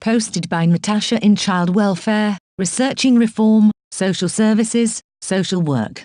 posted by Natasha in Child Welfare, Researching Reform, Social Services, Social Work.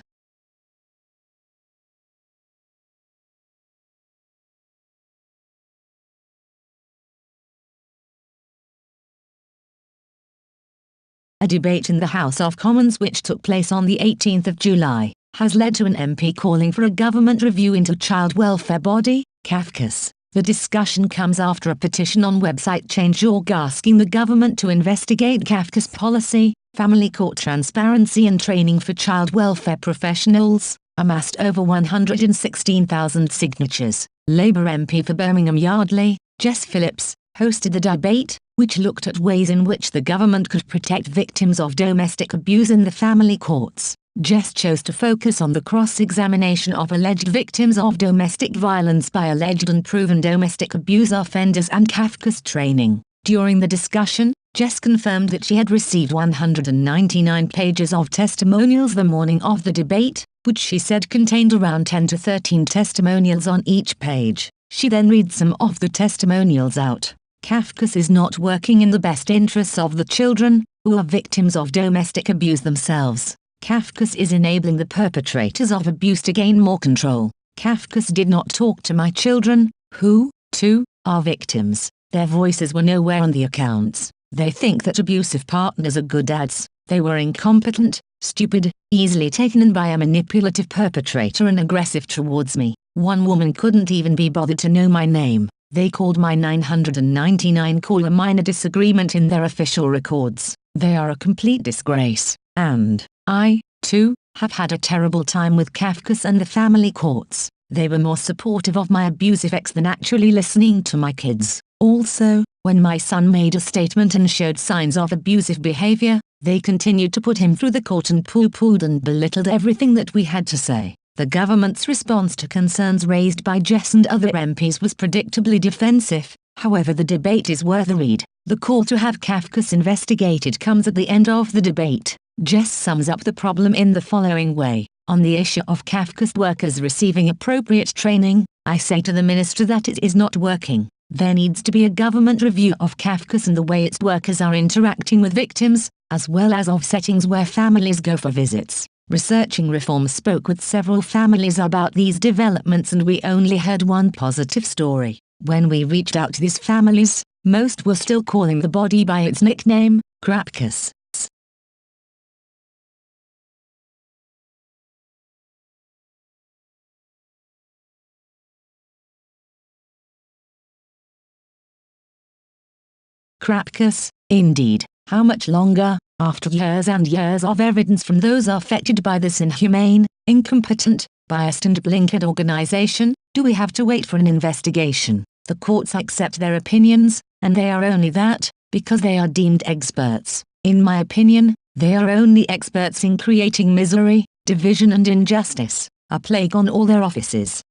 A debate in the House of Commons which took place on the 18th of July, has led to an MP calling for a government review into child welfare body, Cafcass. The discussion comes after a petition on website Change.org asking the government to investigate Cafcass policy, family court transparency and training for child welfare professionals, amassed over 116,000 signatures. Labour MP for Birmingham Yardley, Jess Phillips, hosted the debate, which looked at ways in which the government could protect victims of domestic abuse in the family courts. Jess chose to focus on the cross-examination of alleged victims of domestic violence by alleged and proven domestic abuse offenders and Cafcass training. During the discussion, Jess confirmed that she had received 199 pages of testimonials the morning of the debate, which she said contained around 10 to 13 testimonials on each page. She then reads some of the testimonials out. Cafcass is not working in the best interests of the children, who are victims of domestic abuse themselves. Cafcass is enabling the perpetrators of abuse to gain more control. Cafcass did not talk to my children, who, too, are victims. Their voices were nowhere on the accounts. They think that abusive partners are good dads. They were incompetent, stupid, easily taken in by a manipulative perpetrator and aggressive towards me. One woman couldn't even be bothered to know my name. They called my 999 call a minor disagreement in their official records. They are a complete disgrace. And I, too, have had a terrible time with Cafcass and the family courts. They were more supportive of my abusive ex than actually listening to my kids. Also, when my son made a statement and showed signs of abusive behavior, they continued to put him through the court and pooh-poohed and belittled everything that we had to say. The government's response to concerns raised by Jess and other MPs was predictably defensive. However, the debate is worth a read. The call to have Cafcass investigated comes at the end of the debate. Jess sums up the problem in the following way. On the issue of Cafcass workers receiving appropriate training, I say to the minister that it is not working. There needs to be a government review of Cafcass and the way its workers are interacting with victims, as well as of settings where families go for visits. Researching Reform spoke with several families about these developments and we only heard one positive story. When we reached out to these families, most were still calling the body by its nickname, Cafcass. Cafcass, indeed. How much longer, after years and years of evidence from those affected by this inhumane, incompetent, biased and blinkered organization, do we have to wait for an investigation? The courts accept their opinions, and they are only that, because they are deemed experts. In my opinion, they are only experts in creating misery, division and injustice, a plague on all their offices.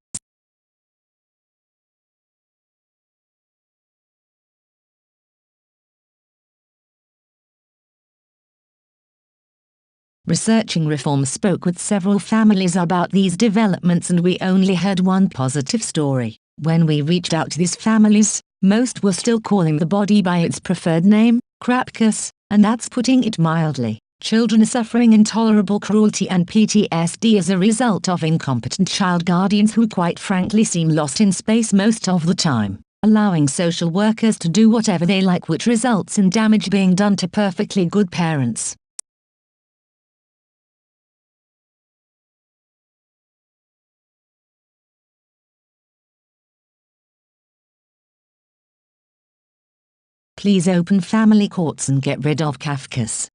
Researching Reform spoke with several families about these developments and we only heard one positive story. When we reached out to these families, most were still calling the body by its preferred name, Cafcass, and that's putting it mildly. Children are suffering intolerable cruelty and PTSD as a result of incompetent child guardians who quite frankly seem lost in space most of the time, allowing social workers to do whatever they like, which results in damage being done to perfectly good parents. Please open family courts and get rid of Cafcass.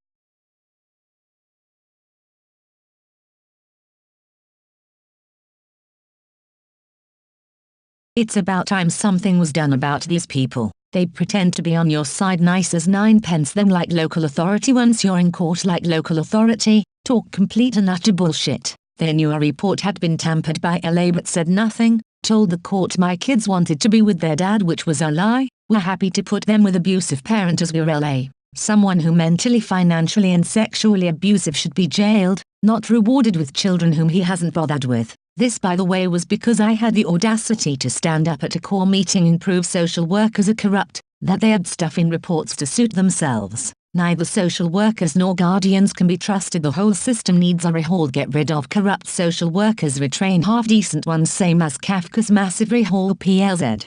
It's about time something was done about these people. They pretend to be on your side nice as ninepence them like local authority once you're in court like local authority, talk complete and utter bullshit. They knew a report had been tampered by LA but said nothing, told the court my kids wanted to be with their dad, which was a lie. We're happy to put them with abusive parent as we're LA. Someone who mentally, financially and sexually abusive should be jailed, not rewarded with children whom he hasn't bothered with. This, by the way, was because I had the audacity to stand up at a core meeting and prove social workers are corrupt, that they add stuff in reports to suit themselves. Neither social workers nor guardians can be trusted. The whole system needs a overhaul. Get rid of corrupt social workers, retrain half-decent ones, same as Cafcass massive rehaul PLZ.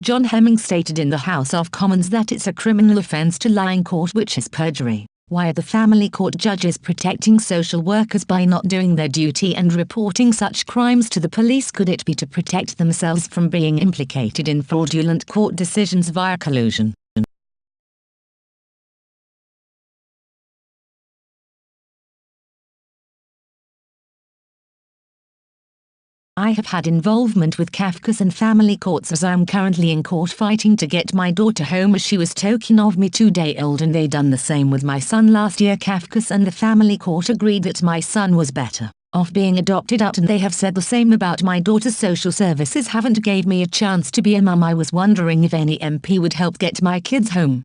John Hemming stated in the House of Commons that it's a criminal offence to lie in court, which is perjury. Why are the family court judges protecting social workers by not doing their duty and reporting such crimes to the police? Could it be to protect themselves from being implicated in fraudulent court decisions via collusion? I have had involvement with Cafcass and family courts, as I am currently in court fighting to get my daughter home, as she was taken of me 2-day-old, and they done the same with my son last year. Cafcass and the family court agreed that my son was better off being adopted out, and they have said the same about my daughter. Social services haven't gave me a chance to be a mum. I was wondering if any MP would help get my kids home.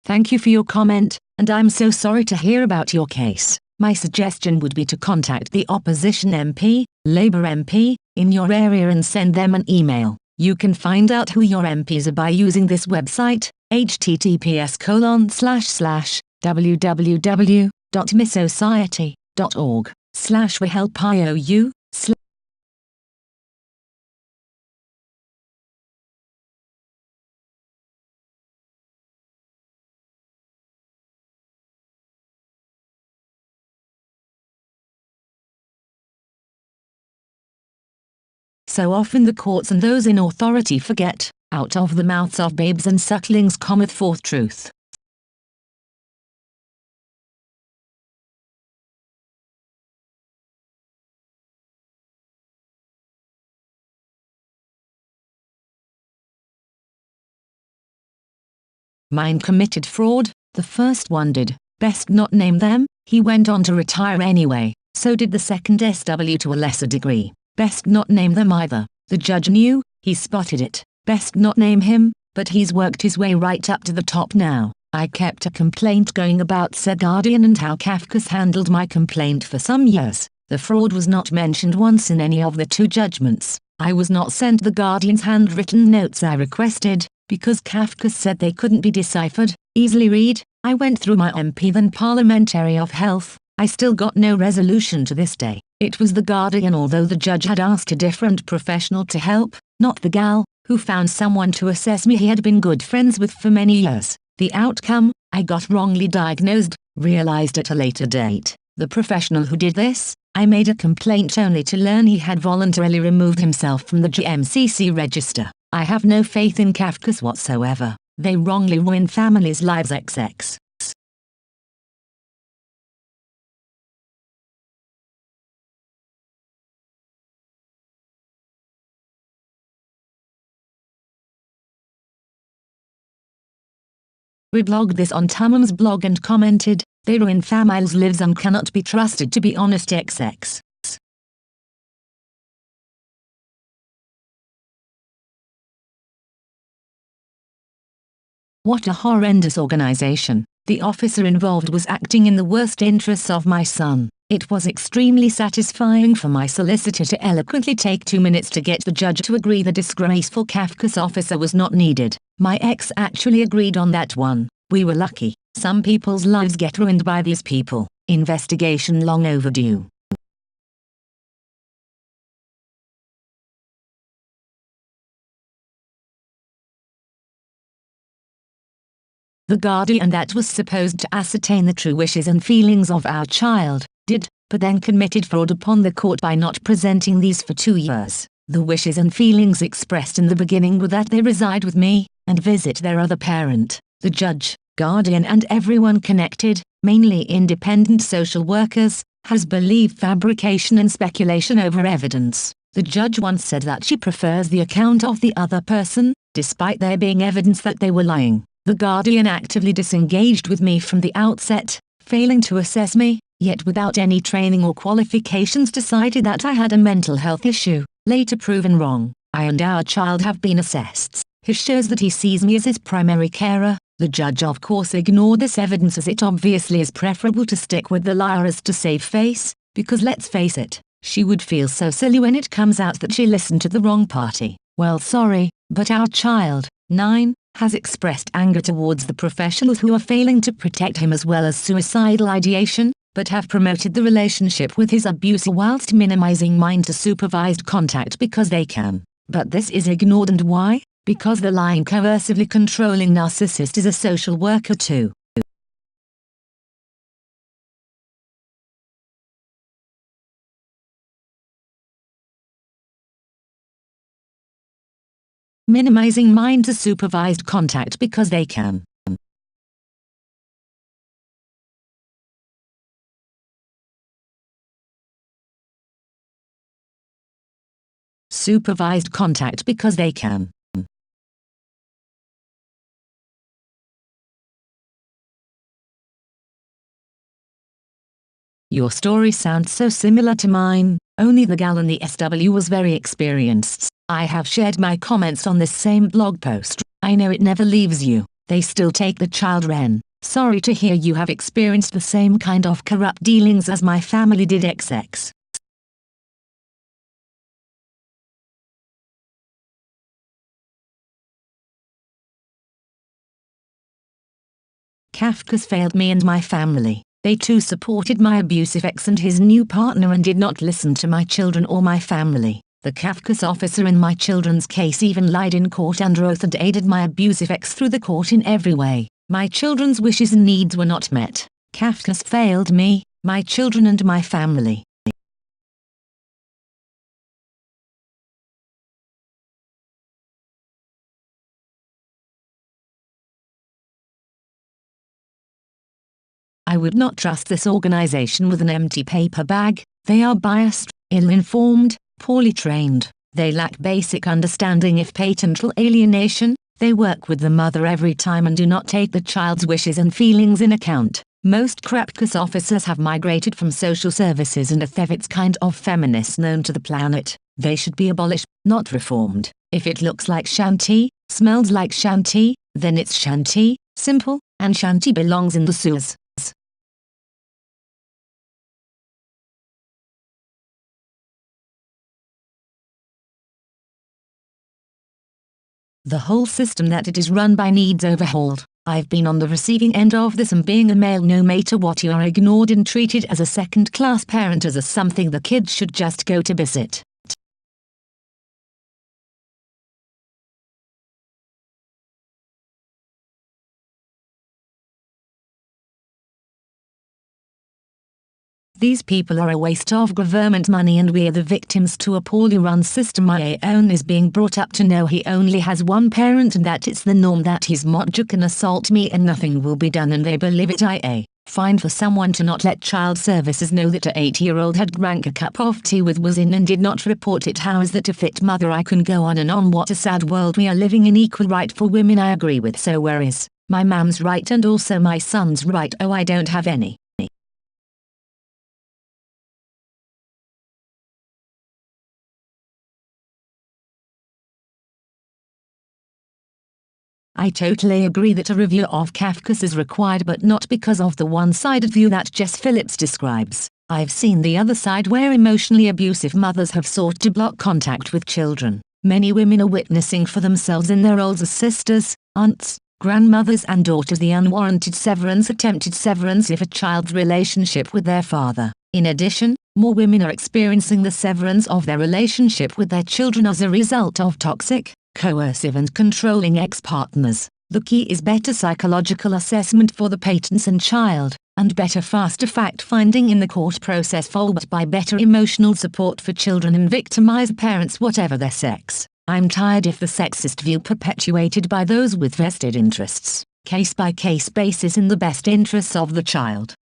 Thank you for your comment, and I'm so sorry to hear about your case. My suggestion would be to contact the opposition MP, Labour MP, in your area and send them an email. You can find out who your MPs are by using this website, https://www.missociety.org/wehelpiou. So often the courts and those in authority forget, out of the mouths of babes and sucklings cometh forth truth. Mine committed fraud, the first one did, best not name them. He went on to retire anyway, so did the second SW to a lesser degree. Best not name them either. The judge knew, he spotted it. Best not name him, but he's worked his way right up to the top now. I kept a complaint going about said guardian and how Cafcass handled my complaint for some years. The fraud was not mentioned once in any of the 2 judgments. I was not sent the guardian's handwritten notes I requested, because Cafcass said they couldn't be deciphered, easily read. I went through my MP then Parliamentary of Health. I still got no resolution to this day. It was the guardian, although the judge had asked a different professional to help, not the gal, who found someone to assess me he had been good friends with for many years. The outcome, I got wrongly diagnosed, realized at a later date. The professional who did this, I made a complaint only to learn he had voluntarily removed himself from the GMCC register. I have no faith in Cafcass whatsoever. They wrongly ruin families' lives. XX. Reblogged this on Tumum's blog and commented, they ruin families' lives and cannot be trusted to be honest. XX. What a horrendous organization. The officer involved was acting in the worst interests of my son. It was extremely satisfying for my solicitor to eloquently take 2 minutes to get the judge to agree the disgraceful Cafcass officer was not needed. My ex actually agreed on that one. We were lucky. Some people's lives get ruined by these people. Investigation long overdue. The guardian that was supposed to ascertain the true wishes and feelings of our child, did, but then committed fraud upon the court by not presenting these for 2 years. The wishes and feelings expressed in the beginning were that they reside with me, and visit their other parent. The judge, guardian and everyone connected, mainly independent social workers, has believed fabrication and speculation over evidence. The judge once said that she prefers the account of the other person, despite there being evidence that they were lying. The guardian actively disengaged with me from the outset, failing to assess me, yet without any training or qualifications decided that I had a mental health issue, later proven wrong. I and our child have been assessed. He shows that he sees me as his primary carer. The judge of course ignored this evidence as it obviously is preferable to stick with the liar as to save face, because let's face it, she would feel so silly when it comes out that she listened to the wrong party. Well, sorry, but our child, 9, has expressed anger towards the professionals who are failing to protect him, as well as suicidal ideation, but have promoted the relationship with his abuser whilst minimizing mind-to-supervised contact because they can. But this is ignored, and why? Because the lying, coercively controlling narcissist is a social worker too. Minimizing mind-to-supervised contact because they can. Supervised contact because they can. Your story sounds so similar to mine, only the gal in the SW was very experienced. I have shared my comments on this same blog post. I know it never leaves you. They still take the child, Ren. Sorry to hear you have experienced the same kind of corrupt dealings as my family did, XX. Cafcass failed me and my family. They too supported my abusive ex and his new partner and did not listen to my children or my family. The Cafcass officer in my children's case even lied in court under oath and aided my abusive ex through the court in every way. My children's wishes and needs were not met. Cafcass failed me, my children and my family. I would not trust this organization with an empty paper bag. They are biased, ill-informed, poorly trained. They lack basic understanding of parental alienation. They work with the mother every time and do not take the child's wishes and feelings in account. Most Cafcass officers have migrated from social services and are the kind of feminists known to the planet. They should be abolished, not reformed. If it looks like shanty, smells like shanty, then it's shanty, simple, and shanty belongs in the sewers. The whole system that it is run by needs overhauled. I've been on the receiving end of this, and being a male, no matter what, you are ignored and treated as a second-class parent, as a something the kids should just go to visit. These people are a waste of government money and we are the victims to a poorly run system. My own is being brought up to know he only has one parent and that it's the norm, that his mojo can assault me and nothing will be done, and they believe it. Fine for someone to not let child services know that a 8-year-old had drank a cup of tea with was in and did not report it. How is that a fit mother? I can go on and on. What a sad world we are living in. Equal right for women, I agree with. So where is my mom's right and also my son's right? Oh, I don't have any. I totally agree that a review of Cafcass is required, but not because of the one-sided view that Jess Phillips describes. I've seen the other side where emotionally abusive mothers have sought to block contact with children. Many women are witnessing for themselves in their roles as sisters, aunts, grandmothers and daughters the unwarranted severance, attempted severance of a child's relationship with their father. In addition, more women are experiencing the severance of their relationship with their children as a result of toxic, coercive and controlling ex-partners. The key is better psychological assessment for the parents and child, and better faster fact-finding in the court process, followed by better emotional support for children and victimized parents whatever their sex. I'm tired of the sexist view perpetuated by those with vested interests. Case-by-case basis in the best interests of the child.